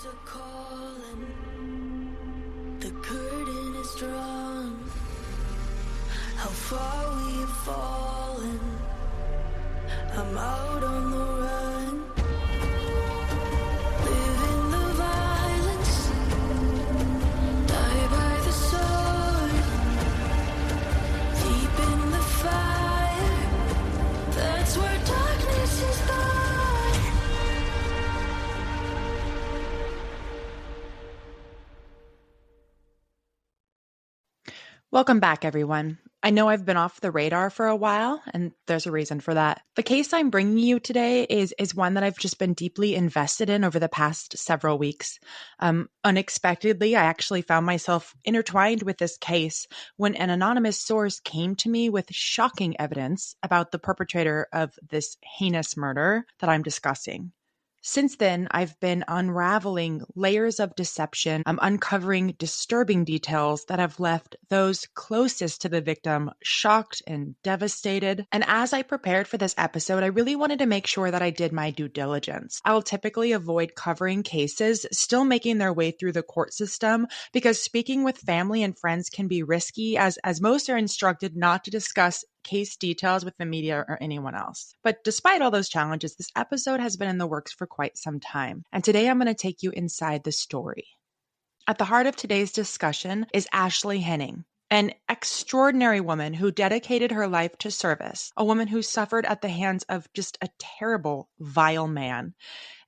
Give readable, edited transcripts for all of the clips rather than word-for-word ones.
are calling, the curtain is drawn. How far we've fallen, I'm out on the run. Live in the violence, die by the sword. Deep in the fire, that's where darkness is born. Welcome back, everyone. I know I've been off the radar for a while, and there's a reason for that. The case I'm bringing you today is one that I've just been deeply invested in over the past several weeks. Unexpectedly, I actually found myself intertwined with this case when an anonymous source came to me with shocking evidence about the perpetrator of this heinous murder that I'm discussing. Since then, I've been unraveling layers of deception. I'm uncovering disturbing details that have left those closest to the victim shocked and devastated. And as I prepared for this episode, I really wanted to make sure that I did my due diligence. I will typically avoid covering cases still making their way through the court system because speaking with family and friends can be risky, as most are instructed not to discuss case details with the media or anyone else. But despite all those challenges, this episode has been in the works for quite some time. And today I'm going to take you inside the story. At the heart of today's discussion is Ashley Henning, an extraordinary woman who dedicated her life to service, a woman who suffered at the hands of just a terrible, vile man.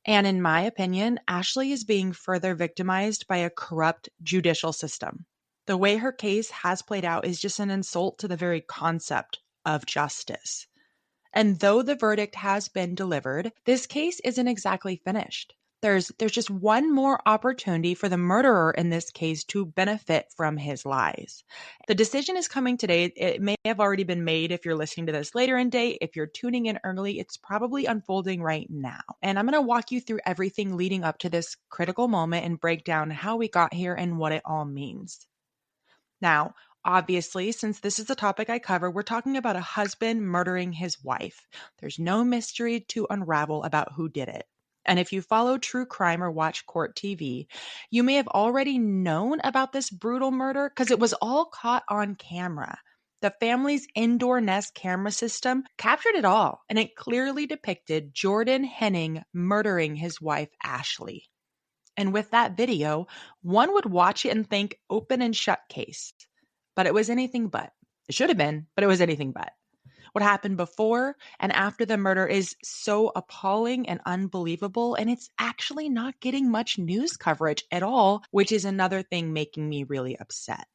And in my opinion, Ashley is being further victimized by a corrupt judicial system. The way her case has played out is just an insult to the very concept of justice. And though the verdict has been delivered, this case isn't exactly finished. There's just one more opportunity for the murderer in this case to benefit from his lies. The decision is coming today. It may have already been made if you're listening to this later in day. If you're tuning in early, it's probably unfolding right now. And I'm going to walk you through everything leading up to this critical moment and break down how we got here and what it all means. Now, obviously, since this is the topic I cover, we're talking about a husband murdering his wife. There's no mystery to unravel about who did it. And if you follow true crime or watch court TV, you may have already known about this brutal murder because it was all caught on camera. The family's indoor Nest camera system captured it all, and it clearly depicted Jordan Henning murdering his wife, Ashley. And with that video, one would watch it and think open and shut case. But it was anything but. It should have been, but it was anything but. What happened before and after the murder is so appalling and unbelievable, and it's actually not getting much news coverage at all, which is another thing making me really upset.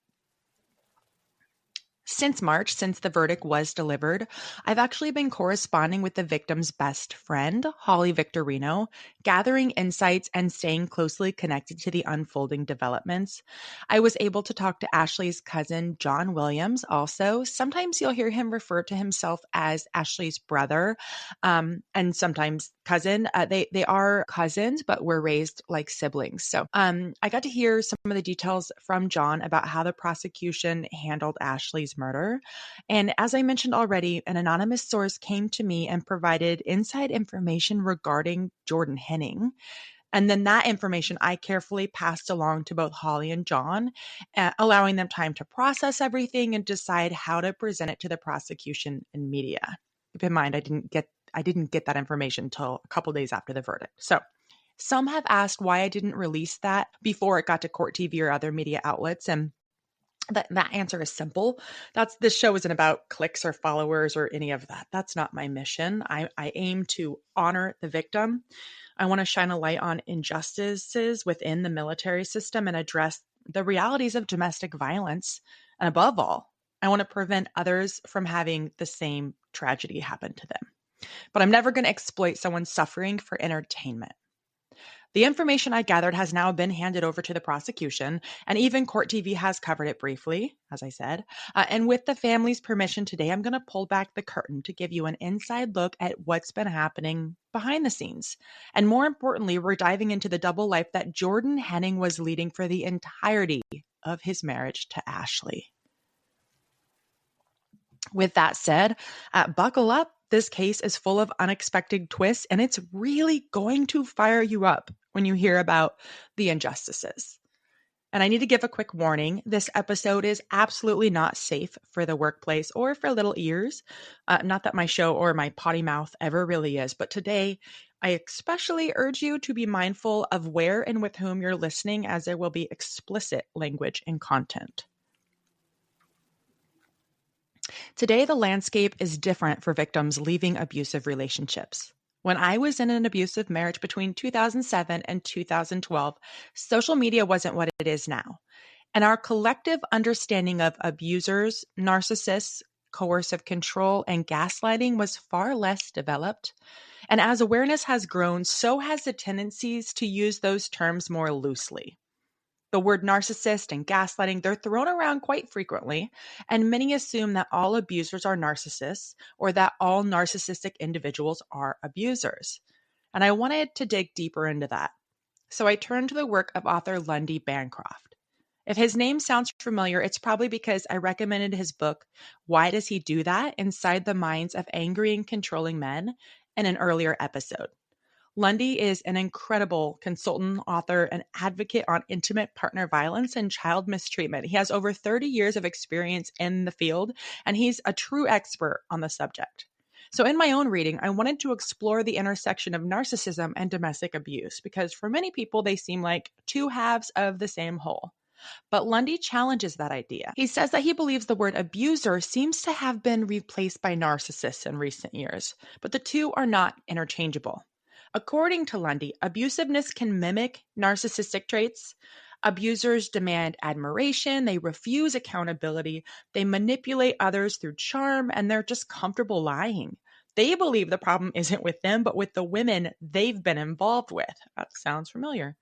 Since March, since the verdict was delivered, I've actually been corresponding with the victim's best friend, Holly Victorino, gathering insights and staying closely connected to the unfolding developments. I was able to talk to Ashley's cousin, John Williams, also. Sometimes you'll hear him refer to himself as Ashley's brother, and sometimes cousin. They are cousins, but were raised like siblings. So I got to hear some of the details from John about how the prosecution handled Ashley's murder. And as I mentioned already, an anonymous source came to me and provided inside information regarding Jordan Henning. And then that information I carefully passed along to both Holly and John, allowing them time to process everything and decide how to present it to the prosecution and media. Keep in mind, I didn't get that information until a couple days after the verdict. So some have asked why I didn't release that before it got to court TV or other media outlets. And that answer is simple. This show isn't about clicks or followers or any of that. That's not my mission. I aim to honor the victim. I want to shine a light on injustices within the military system and address the realities of domestic violence. And above all, I want to prevent others from having the same tragedy happen to them. But I'm never going to exploit someone's suffering for entertainment. The information I gathered has now been handed over to the prosecution, and even Court TV has covered it briefly, as I said. And with the family's permission today, I'm going to pull back the curtain to give you an inside look at what's been happening behind the scenes. And more importantly, we're diving into the double life that Jordan Henning was leading for the entirety of his marriage to Ashley. With that said, buckle up. This case is full of unexpected twists, and it's really going to fire you up. when you hear about the injustices. And I need to give a quick warning. This episode is absolutely not safe for the workplace or for little ears. Not that my show or my potty mouth ever really is, but today I especially urge you to be mindful of where and with whom you're listening, as there will be explicit language and content. Today, the landscape is different for victims leaving abusive relationships. When I was in an abusive marriage between 2007 and 2012, social media wasn't what it is now. And our collective understanding of abusers, narcissists, coercive control, and gaslighting was far less developed. And as awareness has grown, so has the tendencies to use those terms more loosely. The word narcissist and gaslighting, they're thrown around quite frequently, and many assume that all abusers are narcissists or that all narcissistic individuals are abusers. And I wanted to dig deeper into that. So I turned to the work of author Lundy Bancroft. If his name sounds familiar, it's probably because I recommended his book, Why Does He Do That? Inside the Minds of Angry and Controlling Men, in an earlier episode. Lundy is an incredible consultant, author, and advocate on intimate partner violence and child mistreatment. He has over 30 years of experience in the field, and he's a true expert on the subject. So in my own reading, I wanted to explore the intersection of narcissism and domestic abuse, because for many people, they seem like two halves of the same whole. But Lundy challenges that idea. He says that he believes the word abuser seems to have been replaced by narcissists in recent years, but the two are not interchangeable. According to Lundy, abusiveness can mimic narcissistic traits. Abusers demand admiration, they refuse accountability, they manipulate others through charm, and they're just comfortable lying. They believe the problem isn't with them, but with the women they've been involved with. That sounds familiar.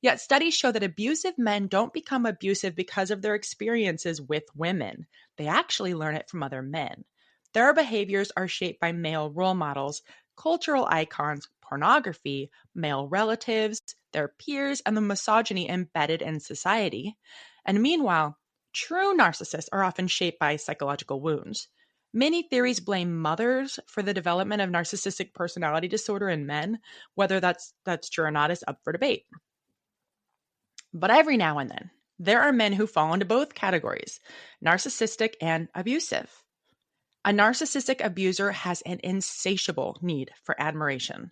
Yet studies show that abusive men don't become abusive because of their experiences with women. They actually learn it from other men. Their behaviors are shaped by male role models, cultural icons, pornography, male relatives, their peers, and the misogyny embedded in society. And meanwhile, true narcissists are often shaped by psychological wounds. Many theories blame mothers for the development of narcissistic personality disorder in men. Whether that's true or not is up for debate. But every now and then, there are men who fall into both categories, narcissistic and abusive. A narcissistic abuser has an insatiable need for admiration.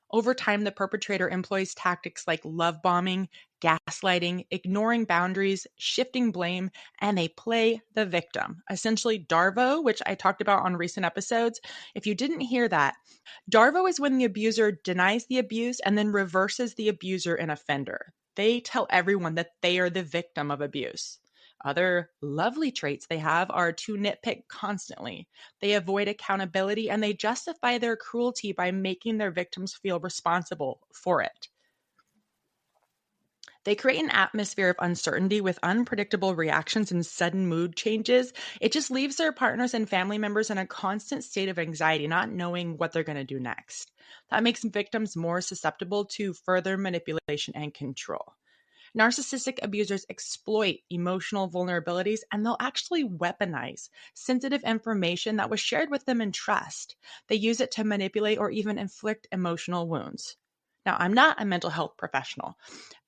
Over time, the perpetrator employs tactics like love bombing, gaslighting, ignoring boundaries, shifting blame, and they play the victim. Essentially, Darvo, which I talked about on recent episodes. If you didn't hear that, Darvo is when the abuser denies the abuse and then reverses the abuser in offender. They tell everyone that they are the victim of abuse. Other lovely traits they have are to nitpick constantly. They avoid accountability and they justify their cruelty by making their victims feel responsible for it. They create an atmosphere of uncertainty with unpredictable reactions and sudden mood changes. It just leaves their partners and family members in a constant state of anxiety, not knowing what they're going to do next. That makes victims more susceptible to further manipulation and control. Narcissistic abusers exploit emotional vulnerabilities and they'll actually weaponize sensitive information that was shared with them in trust. They use it to manipulate or even inflict emotional wounds. Now, I'm not a mental health professional,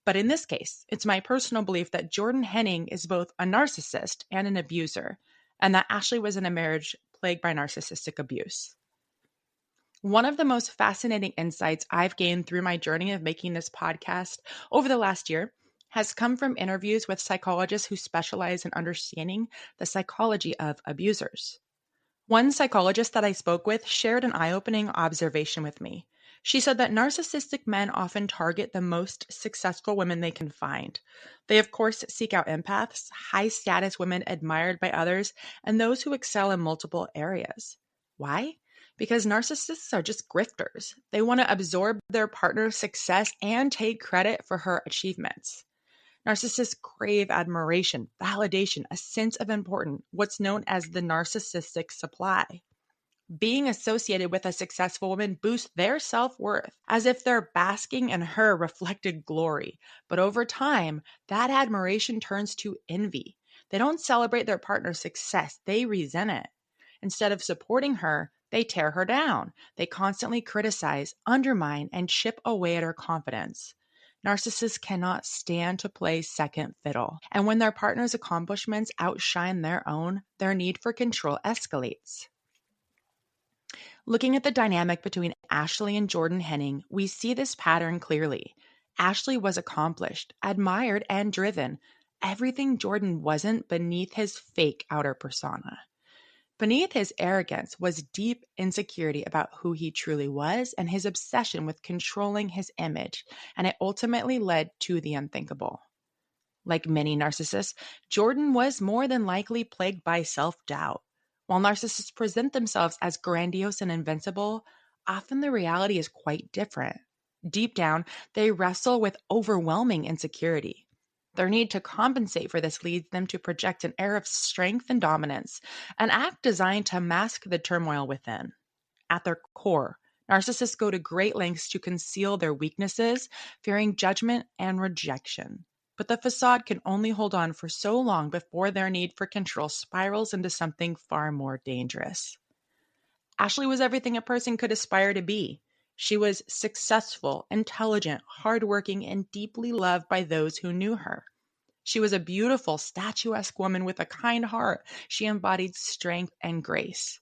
but in this case, it's my personal belief that Jordan Henning is both a narcissist and an abuser, and that Ashley was in a marriage plagued by narcissistic abuse. One of the most fascinating insights I've gained through my journey of making this podcast over the last year has come from interviews with psychologists who specialize in understanding the psychology of abusers. One psychologist that I spoke with shared an eye-opening observation with me. She said that narcissistic men often target the most successful women they can find. They, of course, seek out empaths, high-status women admired by others, and those who excel in multiple areas. Why? Because narcissists are just grifters. They want to absorb their partner's success and take credit for her achievements. Narcissists crave admiration, validation, a sense of importance, what's known as the narcissistic supply. Being associated with a successful woman boosts their self-worth, as if they're basking in her reflected glory. But over time, that admiration turns to envy. They don't celebrate their partner's success, they resent it. Instead of supporting her, they tear her down. They constantly criticize, undermine, and chip away at her confidence. Narcissists cannot stand to play second fiddle. And when their partner's accomplishments outshine their own, their need for control escalates. Looking at the dynamic between Ashley and Jordan Henning, we see this pattern clearly. Ashley was accomplished, admired, and driven. Everything Jordan wasn't beneath his fake outer persona. Beneath his arrogance was deep insecurity about who he truly was and his obsession with controlling his image, and it ultimately led to the unthinkable. Like many narcissists, Jordan was more than likely plagued by self-doubt. While narcissists present themselves as grandiose and invincible, often the reality is quite different. Deep down, they wrestle with overwhelming insecurity. Their need to compensate for this leads them to project an air of strength and dominance, an act designed to mask the turmoil within. At their core, narcissists go to great lengths to conceal their weaknesses, fearing judgment and rejection. But the facade can only hold on for so long before their need for control spirals into something far more dangerous. Ashley was everything a person could aspire to be. She was successful, intelligent, hardworking, and deeply loved by those who knew her. She was a beautiful, statuesque woman with a kind heart. She embodied strength and grace.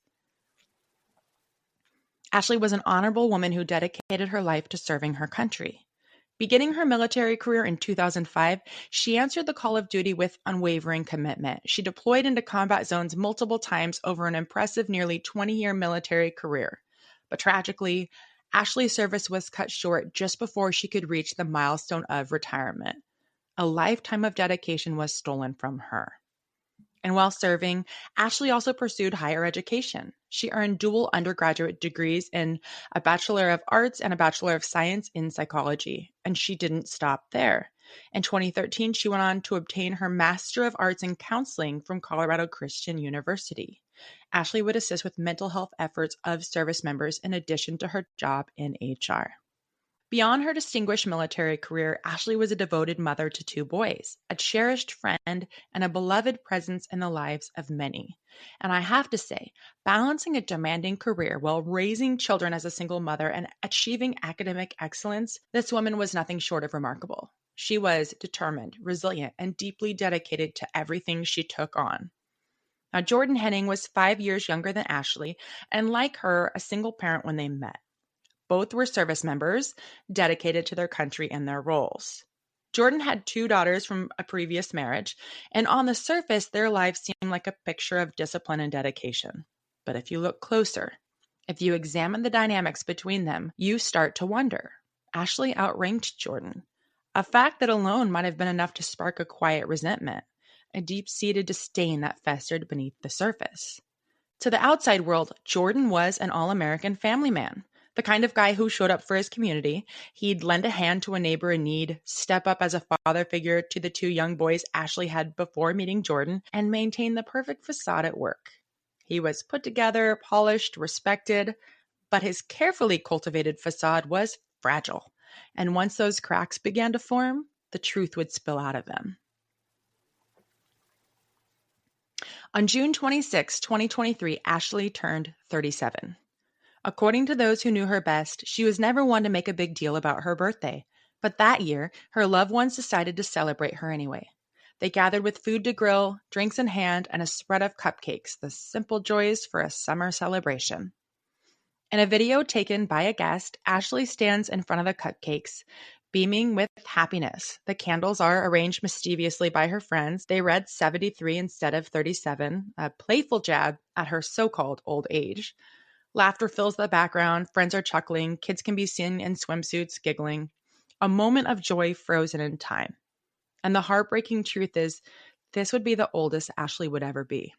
Ashley was an honorable woman who dedicated her life to serving her country. Beginning her military career in 2005, she answered the call of duty with unwavering commitment. She deployed into combat zones multiple times over an impressive nearly 20-year military career. But tragically, Ashley's service was cut short just before she could reach the milestone of retirement. A lifetime of dedication was stolen from her. And while serving, Ashley also pursued higher education. She earned dual undergraduate degrees in a Bachelor of Arts and a Bachelor of Science in Psychology. And she didn't stop there. In 2013, she went on to obtain her Master of Arts in Counseling from Colorado Christian University. Ashley would assist with mental health efforts of service members in addition to her job in HR. Beyond her distinguished military career, Ashley was a devoted mother to 2 boys, a cherished friend, and a beloved presence in the lives of many. And I have to say, balancing a demanding career while raising children as a single mother and achieving academic excellence, this woman was nothing short of remarkable. She was determined, resilient, and deeply dedicated to everything she took on. Now, Jordan Henning was 5 years younger than Ashley, and like her, a single parent when they met. Both were service members, dedicated to their country and their roles. Jordan had 2 daughters from a previous marriage, and on the surface, their lives seemed like a picture of discipline and dedication. But if you look closer, if you examine the dynamics between them, you start to wonder. Ashley outranked Jordan, a fact that alone might have been enough to spark a quiet resentment, a deep-seated disdain that festered beneath the surface. To the outside world, Jordan was an all-American family man. The kind of guy who showed up for his community. He'd lend a hand to a neighbor in need, step up as a father figure to the 2 young boys Ashley had before meeting Jordan, and maintain the perfect facade at work. He was put together, polished, respected, but his carefully cultivated facade was fragile. And once those cracks began to form, the truth would spill out of them. On June 26, 2023, Ashley turned 37. According to those who knew her best, she was never one to make a big deal about her birthday. But that year, her loved ones decided to celebrate her anyway. They gathered with food to grill, drinks in hand, and a spread of cupcakes, the simple joys for a summer celebration. In a video taken by a guest, Ashley stands in front of the cupcakes, beaming with happiness. The candles are arranged mischievously by her friends. They read 73 instead of 37, a playful jab at her so-called old age. Laughter fills the background, friends are chuckling, kids can be seen in swimsuits giggling. A moment of joy frozen in time. And the heartbreaking truth is, this would be the oldest Ashley would ever be.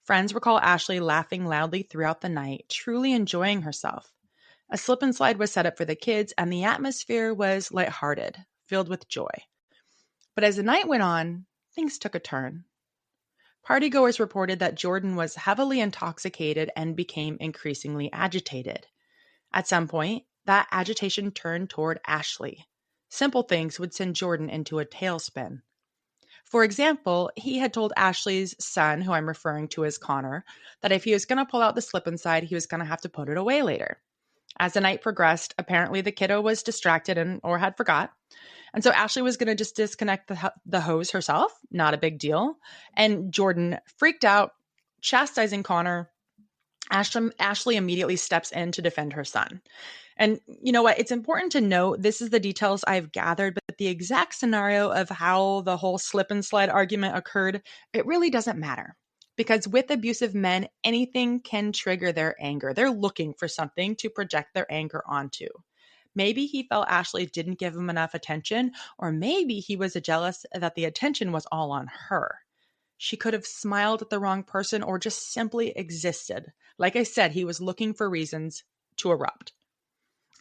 Friends recall Ashley laughing loudly throughout the night, truly enjoying herself. A slip and slide was set up for the kids, and the atmosphere was lighthearted, filled with joy. But as the night went on, things took a turn. Partygoers reported that Jordan was heavily intoxicated and became increasingly agitated. At some point, that agitation turned toward Ashley. Simple things would send Jordan into a tailspin. For example, he had told Ashley's son, who I'm referring to as Connor, that if he was going to pull out the slip and slide, he was going to have to put it away later. As the night progressed, apparently the kiddo was distracted or had forgot. And so Ashley was going to just disconnect the hose herself. Not a big deal. And Jordan freaked out, chastising Connor. Ashley immediately steps in to defend her son. And you know what? It's important to note this is the details I've gathered, but the exact scenario of how the whole slip and slide argument occurred, it really doesn't matter. Because with abusive men, anything can trigger their anger. They're looking for something to project their anger onto. Maybe he felt Ashley didn't give him enough attention, or maybe he was jealous that the attention was all on her. She could have smiled at the wrong person or just simply existed. Like I said, he was looking for reasons to erupt.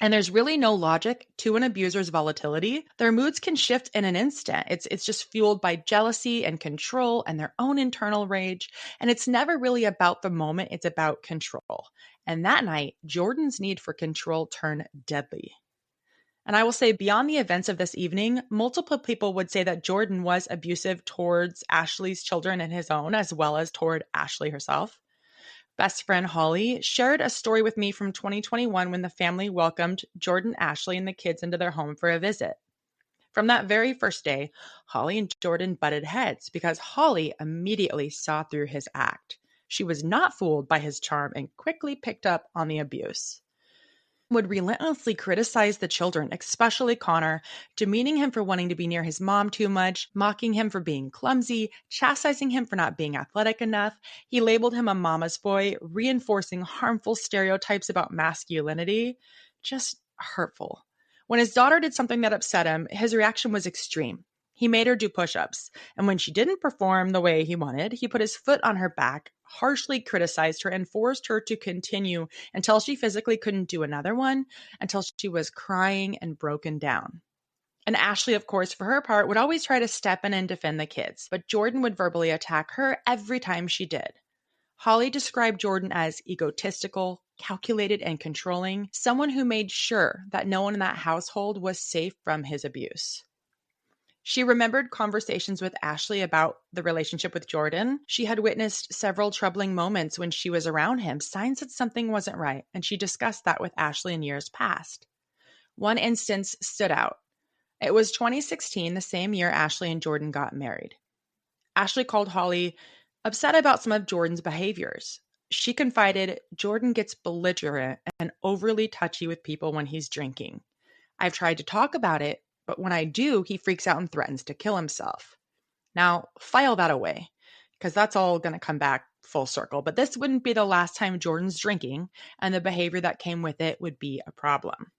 And there's really no logic to an abuser's volatility. Their moods can shift in an instant. It's just fueled by jealousy and control and their own internal rage. And it's never really about the moment, it's about control. And that night, Jordan's need for control turned deadly. And I will say, beyond the events of this evening, multiple people would say that Jordan was abusive towards Ashley's children and his own, as well as toward Ashley herself. Best friend Holly shared a story with me from 2021 when the family welcomed Jordan, Ashley, and the kids into their home for a visit. From that very first day, Holly and Jordan butted heads because Holly immediately saw through his act. She was not fooled by his charm and quickly picked up on the abuse. Would relentlessly criticize the children, especially Connor, demeaning him for wanting to be near his mom too much, mocking him for being clumsy, chastising him for not being athletic enough. He labeled him a mama's boy, reinforcing harmful stereotypes about masculinity. Just hurtful. When his daughter did something that upset him, his reaction was extreme. He made her do push-ups, and when she didn't perform the way he wanted, he put his foot on her back, harshly criticized her, and forced her to continue until she physically couldn't do another one, until she was crying and broken down. And Ashley, of course, for her part, would always try to step in and defend the kids, but Jordan would verbally attack her every time she did. Holly described Jordan as egotistical, calculated, and controlling, someone who made sure that no one in that household was safe from his abuse. She remembered conversations with Ashley about the relationship with Jordan. She had witnessed several troubling moments when she was around him, signs that something wasn't right, and she discussed that with Ashley in years past. One instance stood out. It was 2016, the same year Ashley and Jordan got married. Ashley called Holly upset about some of Jordan's behaviors. She confided, Jordan gets belligerent and overly touchy with people when he's drinking. I've tried to talk about it, but when I do, he freaks out and threatens to kill himself. Now, file that away, because that's all going to come back full circle. But this wouldn't be the last time Jordan's drinking, and the behavior that came with it would be a problem.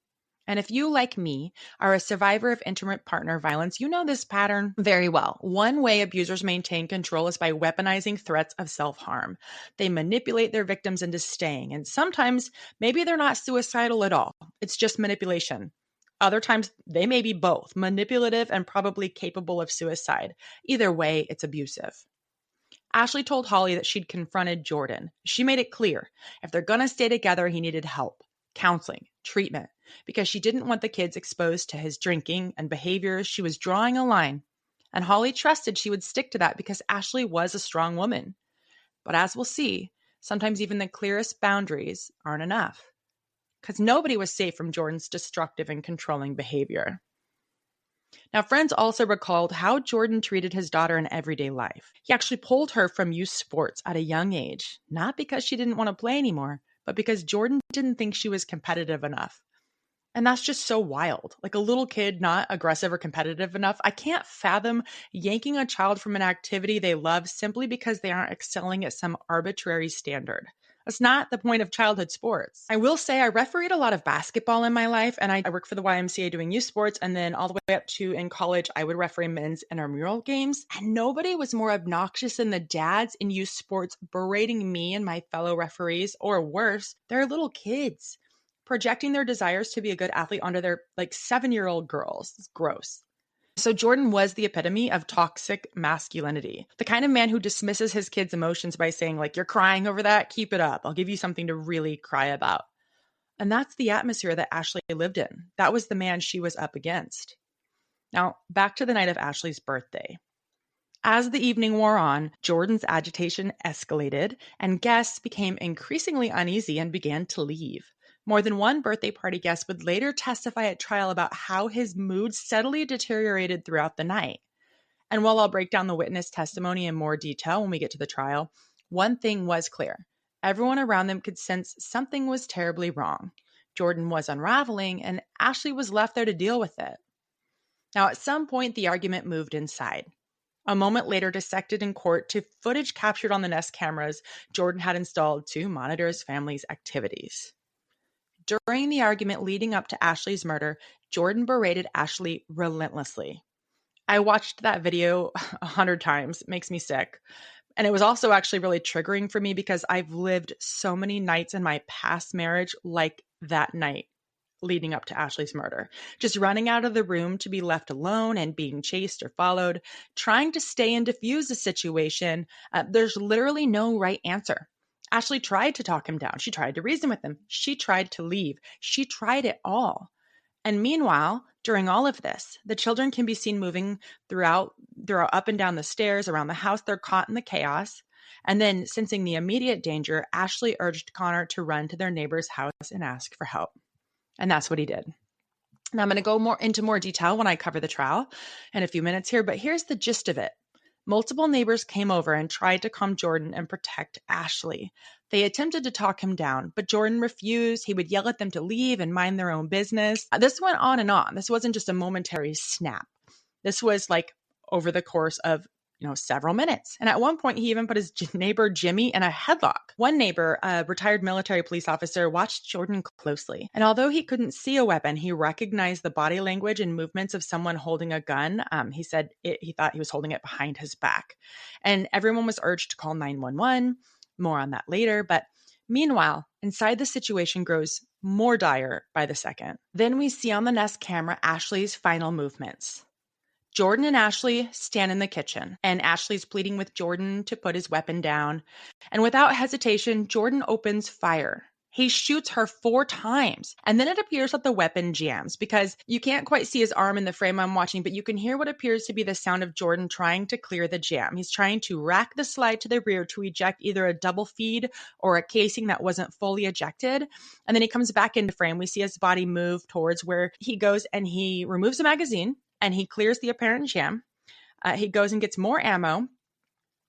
And if you, like me, are a survivor of intimate partner violence, you know this pattern very well. One way abusers maintain control is by weaponizing threats of self-harm. They manipulate their victims into staying, and sometimes maybe they're not suicidal at all. It's just manipulation. Other times, they may be both, manipulative and probably capable of suicide. Either way, it's abusive. Ashley told Holly that she'd confronted Jordan. She made it clear, if they're going to stay together, he needed help, counseling, treatment, because she didn't want the kids exposed to his drinking and behaviors. She was drawing a line, and Holly trusted she would stick to that because Ashley was a strong woman. But as we'll see, sometimes even the clearest boundaries aren't enough, because nobody was safe from Jordan's destructive and controlling behavior. Now, friends also recalled how Jordan treated his daughter in everyday life. He actually pulled her from youth sports at a young age, not because she didn't want to play anymore, but because Jordan didn't think she was competitive enough. And that's just so wild. Like a little kid not aggressive or competitive enough. I can't fathom yanking a child from an activity they love simply because they aren't excelling at some arbitrary standard. That's not the point of childhood sports. I will say I refereed a lot of basketball in my life, and I worked for the YMCA doing youth sports, and then all the way up to in college, I would referee men's intramural games, and nobody was more obnoxious than the dads in youth sports berating me and my fellow referees, or worse, they're little kids, projecting their desires to be a good athlete onto their 7-year-old girls. It's gross. So Jordan was the epitome of toxic masculinity, the kind of man who dismisses his kids' emotions by saying, you're crying over that, keep it up. I'll give you something to really cry about. And that's the atmosphere that Ashley lived in. That was the man she was up against. Now, back to the night of Ashley's birthday. As the evening wore on, Jordan's agitation escalated, and guests became increasingly uneasy and began to leave. More than one birthday party guest would later testify at trial about how his mood steadily deteriorated throughout the night. And while I'll break down the witness testimony in more detail when we get to the trial, one thing was clear. Everyone around them could sense something was terribly wrong. Jordan was unraveling, and Ashley was left there to deal with it. Now, at some point, the argument moved inside. A moment later, dissected in court to footage captured on the Nest cameras Jordan had installed to monitor his family's activities. During the argument leading up to Ashley's murder, Jordan berated Ashley relentlessly. I watched that video 100 times. It makes me sick. And it was also actually really triggering for me because I've lived so many nights in my past marriage like that night leading up to Ashley's murder. Just running out of the room to be left alone and being chased or followed, trying to stay and diffuse the situation. There's literally no right answer. Ashley tried to talk him down. She tried to reason with him. She tried to leave. She tried it all. And meanwhile, during all of this, the children can be seen moving throughout up and down the stairs around the house. They're caught in the chaos. And then, sensing the immediate danger, Ashley urged Connor to run to their neighbor's house and ask for help. And that's what he did. Now, I'm going to go into more detail when I cover the trial in a few minutes here, but here's the gist of it. Multiple neighbors came over and tried to calm Jordan and protect Ashley. They attempted to talk him down, but Jordan refused. He would yell at them to leave and mind their own business. This went on and on. This wasn't just a momentary snap. This was like over the course of several minutes. And at one point, he even put his neighbor Jimmy in a headlock. One neighbor, a retired military police officer, watched Jordan closely. And although he couldn't see a weapon, he recognized the body language and movements of someone holding a gun. He said he thought he was holding it behind his back. And everyone was urged to call 911. More on that later. But meanwhile, inside the situation grows more dire by the second. Then we see on the Nest camera Ashley's final movements. Jordan and Ashley stand in the kitchen, and Ashley's pleading with Jordan to put his weapon down. And without hesitation, Jordan opens fire. He shoots her 4 times, and then it appears that the weapon jams because you can't quite see his arm in the frame I'm watching, but you can hear what appears to be the sound of Jordan trying to clear the jam. He's trying to rack the slide to the rear to eject either a double feed or a casing that wasn't fully ejected. And then he comes back into frame. We see his body move towards where he goes, and he removes the magazine, and he clears the apparent jam. He goes and gets more ammo.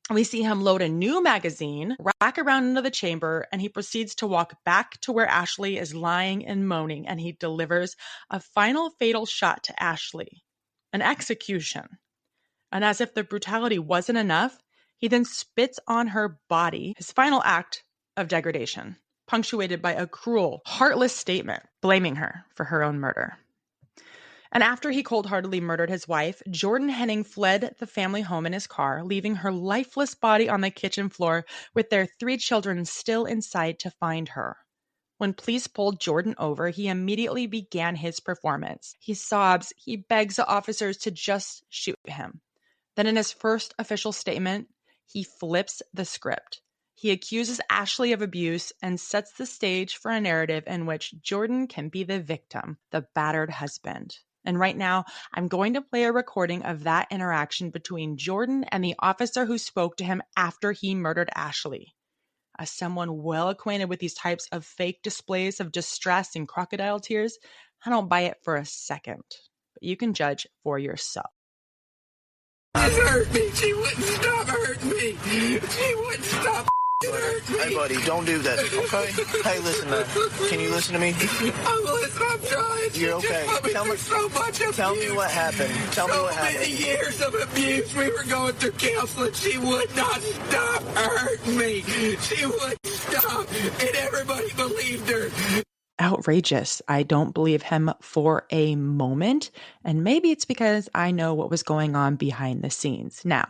We see him load a new magazine, rack around into the chamber, and he proceeds to walk back to where Ashley is lying and moaning, and he delivers a final fatal shot to Ashley, an execution. And as if the brutality wasn't enough, he then spits on her body, his final act of degradation, punctuated by a cruel, heartless statement blaming her for her own murder. And after he cold-heartedly murdered his wife, Jordan Henning fled the family home in his car, leaving her lifeless body on the kitchen floor with their 3 children still inside to find her. When police pulled Jordan over, he immediately began his performance. He sobs, he begs the officers to just shoot him. Then in his first official statement, he flips the script. He accuses Ashley of abuse and sets the stage for a narrative in which Jordan can be the victim, the battered husband. And right now, I'm going to play a recording of that interaction between Jordan and the officer who spoke to him after he murdered Ashley. As someone well acquainted with these types of fake displays of distress and crocodile tears, I don't buy it for a second. But you can judge for yourself. It hurt me. She wouldn't stop hurting me. She wouldn't stop hurt me. Hey, buddy, don't do that, okay? Hey, listen, man. Can you listen to me? I'm listening. I'm trying. You're okay. Tell me so much abuse. Tell me what happened. Tell me what happened. So many years of abuse. We were going through counseling. She would not stop hurting me. She wouldn't stop, and everybody believed her. Outrageous. I don't believe him for a moment. And maybe it's because I know what was going on behind the scenes. Now,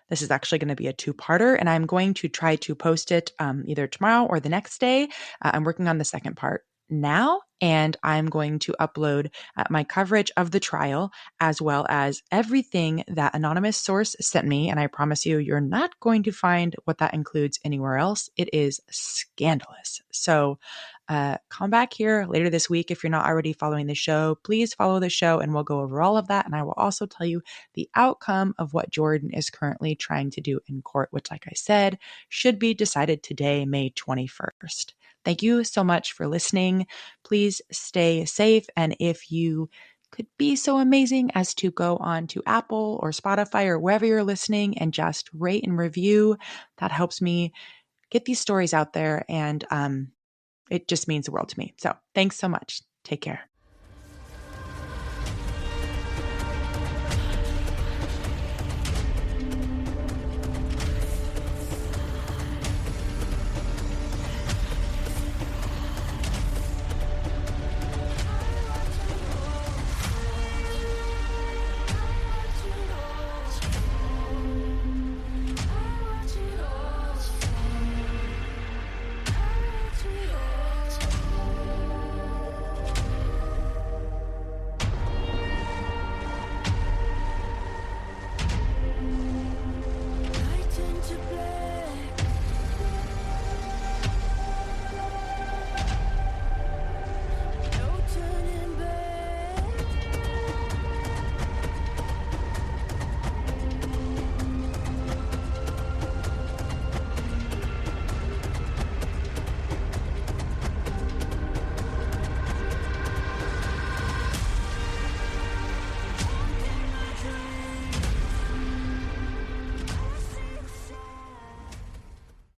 this is actually going to be a 2-parter, and I'm going to try to post it either tomorrow or the next day. I'm working on the second part now, and I'm going to upload my coverage of the trial as well as everything that anonymous source sent me. And I promise you, you're not going to find what that includes anywhere else. It is scandalous. So come back here later this week. If you're not already following the show, please follow the show and we'll go over all of that. And I will also tell you the outcome of what Jordan is currently trying to do in court, which, like I said, should be decided today, May 21st. Thank you so much for listening. Please stay safe. And if you could be so amazing as to go on to Apple or Spotify or wherever you're listening and just rate and review, that helps me get these stories out there. And it just means the world to me. So thanks so much. Take care.